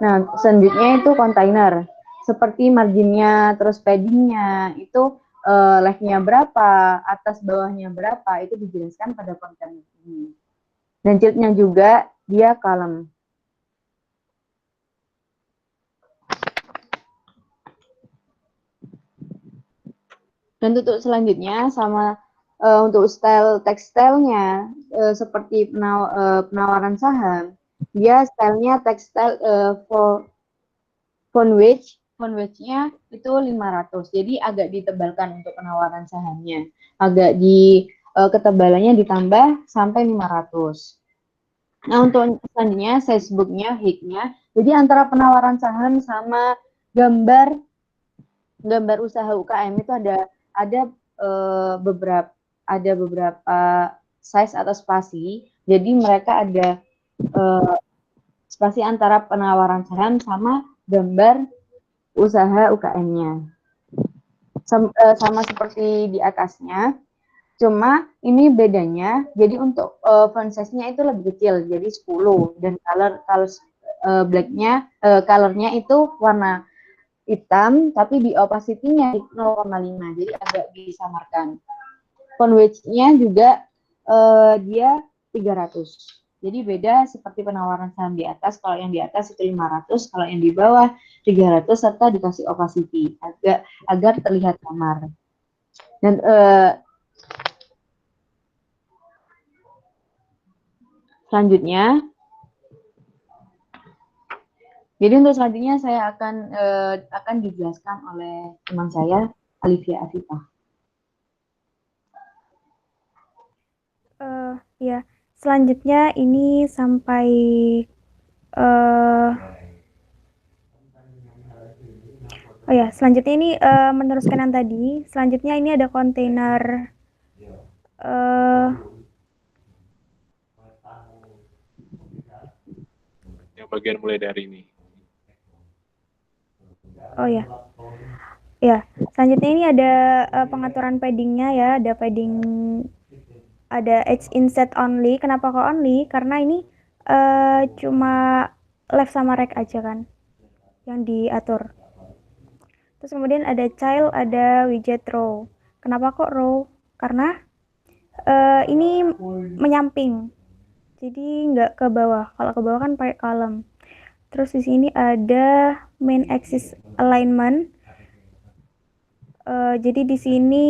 Nah, selanjutnya itu container, seperti marginnya, terus paddingnya, itu left-nya berapa, atas bawahnya berapa, itu dijelaskan pada konten ini. Dan childnya juga dia column. Dan untuk selanjutnya sama untuk style tekstilnya seperti penawaran saham, dia stylenya tekstil font wedge-nya itu 500. Jadi agak ditebalkan untuk penawaran sahamnya. Agak ketebalannya ditambah sampai 500. Nah, untuk selanjutnya Facebook-nya, hik-nya. Jadi antara penawaran saham sama gambar usaha UKM itu ada beberapa size atau spasi. Jadi mereka ada spasi antara penawaran saham sama gambar usaha UKM-nya. Sama seperti di atasnya, cuma ini bedanya, jadi untuk font size-nya itu lebih kecil, jadi 10, dan color-nya itu warna hitam, tapi di opacity-nya 0,5, jadi agak disamarkan. Font width-nya juga dia 300. Jadi beda seperti penawaran saham di atas, kalau yang di atas itu 500, kalau yang di bawah 300 serta dikasih opacity agar terlihat samar. Dan selanjutnya, jadi untuk selanjutnya saya akan dijelaskan oleh teman saya, Alivia Afifah. Ya, selanjutnya ini sampai selanjutnya ini meneruskan yang tadi. Selanjutnya ini ada kontainer yang bagian mulai dari ini. Ya, selanjutnya ini ada pengaturan paddingnya ya, ada edge inset only. Kenapa kok only? Karena ini cuma left sama right aja kan yang diatur. Terus kemudian ada child, ada widget row. Kenapa kok row? Karena ini menyamping. Jadi nggak ke bawah. Kalau ke bawah kan pakai column. Terus di sini ada main axis alignment. Jadi di sini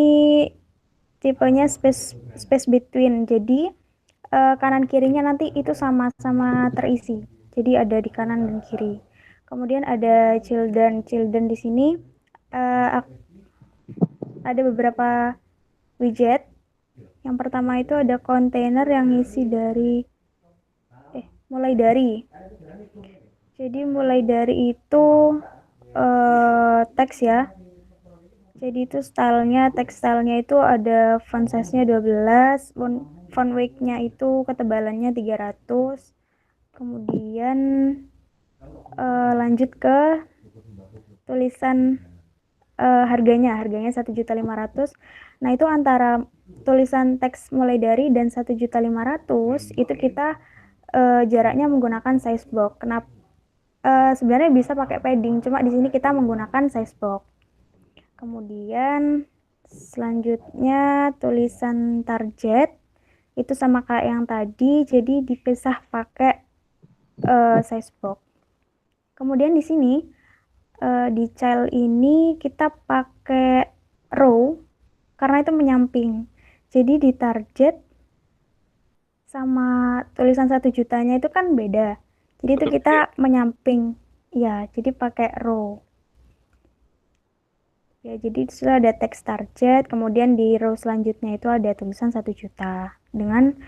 tipenya space between. Jadi kanan kirinya nanti itu sama-sama terisi. Jadi ada di kanan dan kiri. Kemudian ada children. Children di sini ada beberapa widget. Yang pertama itu ada kontainer yang isi dari mulai dari. Jadi mulai dari itu teks ya. Jadi itu stylenya, teks stylenya itu ada font size-nya 12, font weight-nya itu ketebalannya 300. Kemudian lanjut ke tulisan harganya 1.500.000. Nah, itu antara tulisan teks mulai dari dan 1.500.000 itu kita jaraknya menggunakan size box. Kenapa? Sebenarnya bisa pakai padding, cuma di sini kita menggunakan size box. Kemudian selanjutnya tulisan target itu sama kayak yang tadi, jadi dipisah pakai size box. Kemudian di sini di child ini kita pakai row karena itu menyamping. Jadi di target sama tulisan 1 jutanya itu kan beda. Jadi itu kita menyamping. Ya, jadi pakai row. Ya, jadi sudah ada teks target, kemudian di row selanjutnya itu ada tulisan 1 juta dengan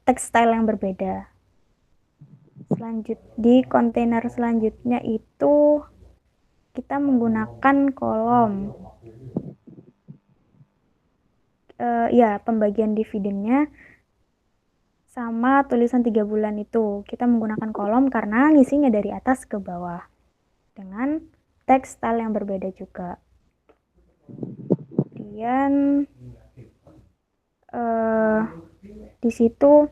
teks style yang berbeda. Di kontainer selanjutnya itu kita menggunakan kolom. Ya, pembagian dividennya sama tulisan 3 bulan itu. Kita menggunakan kolom karena ngisinya dari atas ke bawah. Dengan teks style yang berbeda juga. Kemudian di situ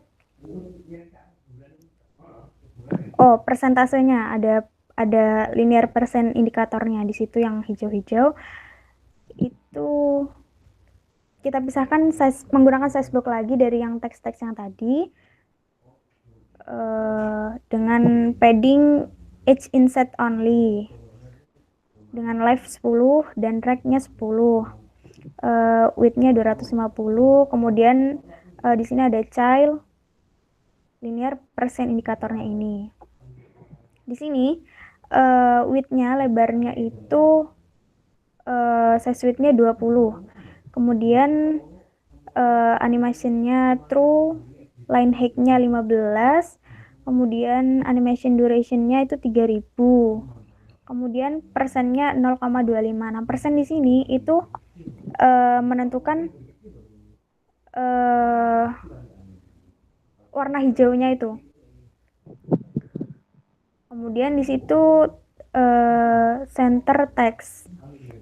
persentasenya ada linear percent indikatornya di situ yang hijau-hijau. Itu kita pisahkan menggunakan size box lagi dari yang teks-teks yang tadi dengan padding each inset only dengan left 10 dan right-nya 10, width-nya 250. Kemudian di sini ada child linear percent indikatornya ini. Di sini width-nya, lebarnya itu size width-nya 20. Kemudian animation-nya true, line height-nya 15. Kemudian animation duration-nya itu 3000. Kemudian persennya 0,25. Nah, persen di sini itu menentukan warna hijaunya itu. Kemudian di situ center text.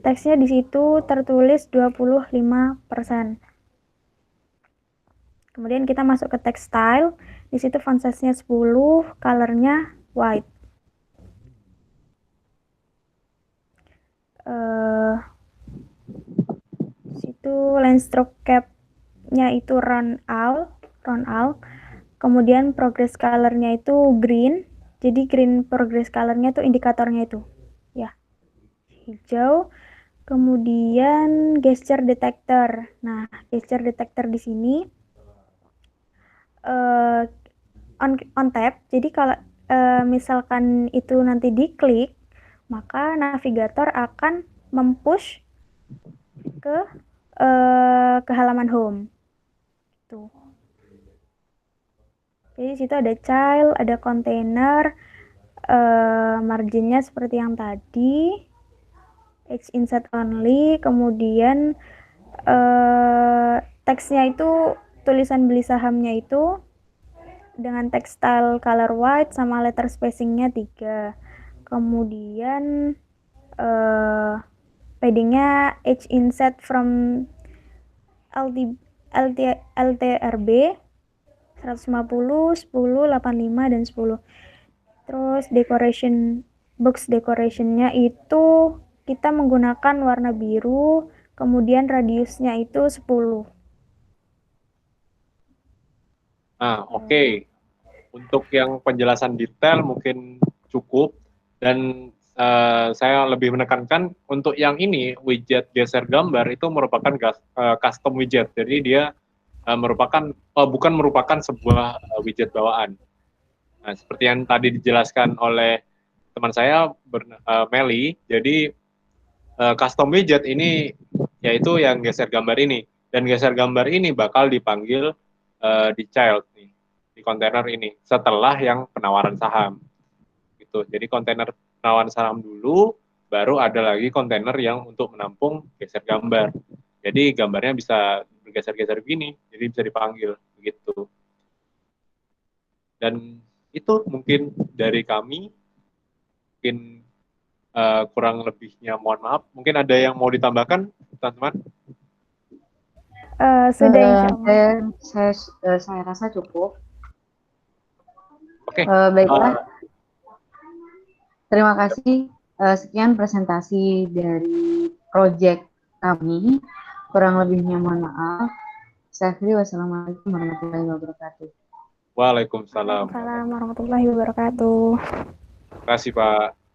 Teksnya di situ tertulis 25%. Kemudian kita masuk ke text style. Di situ font size-nya 10, color-nya white. Situ line stroke cap-nya itu round all. Kemudian progress color-nya itu green. Jadi green progress color-nya itu indikatornya itu. Ya. Hijau. Kemudian gesture detector. Nah, gesture detector di sini on tap. Jadi kalau misalkan itu nanti diklik, maka navigator akan mempush ke halaman home. Tuh. Jadi situ ada child, ada container, marginnya seperti yang tadi, H inset only, kemudian teksnya itu tulisan beli sahamnya itu dengan textile color white sama letter spacingnya 3. Kemudian paddingnya H inset from LTRB 150, 10, 85, dan 10. Terus box decoration-nya itu kita menggunakan warna biru, kemudian radiusnya itu 10. Nah, oke. Untuk yang penjelasan detail mungkin cukup, dan saya lebih menekankan untuk yang ini, widget geser gambar itu merupakan custom widget. Jadi dia bukan merupakan sebuah widget bawaan. Nah, seperti yang tadi dijelaskan oleh teman saya, Meli, jadi custom widget ini yaitu yang geser gambar ini. Dan geser gambar ini bakal dipanggil di child nih, di kontainer ini setelah yang penawaran saham. Gitu. Jadi kontainer penawaran saham dulu, baru ada lagi kontainer yang untuk menampung geser gambar. Jadi gambarnya bisa bergeser-geser begini, jadi bisa dipanggil begitu. Dan itu mungkin dari kami, mungkin kurang lebihnya mohon maaf. Mungkin ada yang mau ditambahkan, teman-teman? Sudah insya Allah. Saya rasa cukup. Oke. Baiklah. Terima kasih. Sekian presentasi dari proyek kami. Kurang lebihnya mohon maaf. Saya akhiri, wassalamualaikum warahmatullahi wabarakatuh. Waalaikumsalam. Waalaikumsalam warahmatullahi wabarakatuh. Terima kasih, Pak.